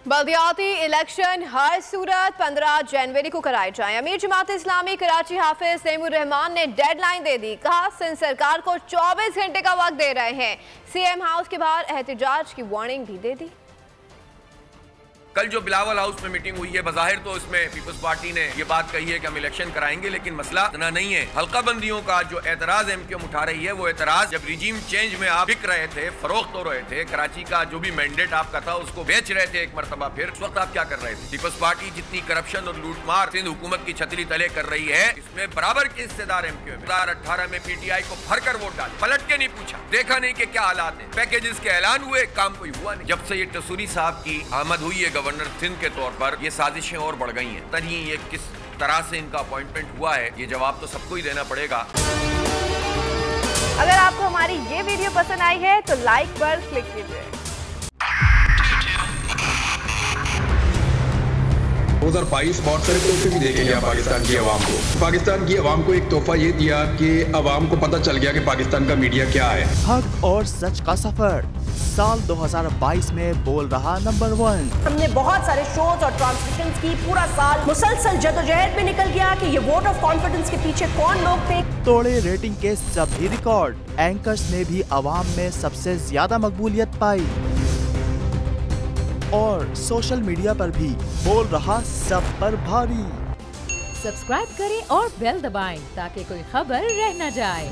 बल्दियाती election हर सूरत 15 जनवरी को कराए जाएं। अमीर जमात इस्लामी कराची हाफिज तैमूर रहमान ने डेडलाइन दे दी। कहा सिंध सरकार को 24 घंटे का वक्त दे रहे हैं। सीएम हाउस के बाहर एहतजाज की वार्निंग भी दे दी। कल जो बिलावल हाउस में मीटिंग हुई है, बज़ाहिर तो इसमें पीपल्स पार्टी ने ये बात कही है कि हम इलेक्शन कराएंगे, लेकिन मसला इतना नहीं है। हल्का बंदियों का जो एतराज एमक्यूएम उठा रही है, वो एतराज जब रिजीम चेंज में आप बिक रहे थे, फरोख्त हो रहे थे, कराची का जो भी मैंडेट आपका था उसको बेच रहे थे एक मरतबा, फिर उस वक्त आप क्या कर रहे थे? पीपल्स पार्टी जितनी करप्शन और लूटमार सिंध हुकूमत की छतरी तले कर रही है, इसमें बराबर के हिस्सेदार एमक्यूएम। 2018 में पीटीआई को भरकर वोट डाले, पलट के नहीं पूछा, देखा नहीं कि क्या हालात है। पैकेजेस के ऐलान हुए, काम कोई हुआ नहीं। जब से ये टसूरी साहब की आमद हुई है गवर्नर सिंध के तौर पर, ये साजिशें और बढ़ गई हैं। तभी ये किस तरह से इनका अपॉइंटमेंट हुआ है, ये जवाब तो सबको ही देना पड़ेगा। अगर आपको हमारी ये वीडियो पसंद आई है तो लाइक पर क्लिक कीजिए। 2022 बहुत सारे तोहफे भी देके गया पाकिस्तान की आवाम को। पाकिस्तान की आवाम को एक तोहफा ये दिया कि आवाम को पता चल गया कि पाकिस्तान का मीडिया क्या है। हक और सच का सफर साल 2022 में बोल रहा नंबर 1। हमने बहुत सारे शोज और ट्रांसमिशंस की, पूरा साल मुसलसल जदोजहद में निकल गया कि ये वोट ऑफ कॉन्फिडेंस के पीछे कौन लोग थे। तोड़े रेटिंग के सभी रिकॉर्ड। एंकर्स ने भी आवाम में सबसे ज्यादा मकबूलियत पाई और सोशल मीडिया पर भी बोल रहा सब पर भारी। सब्सक्राइब करें और बेल दबाएं ताकि कोई खबर रह न जाए।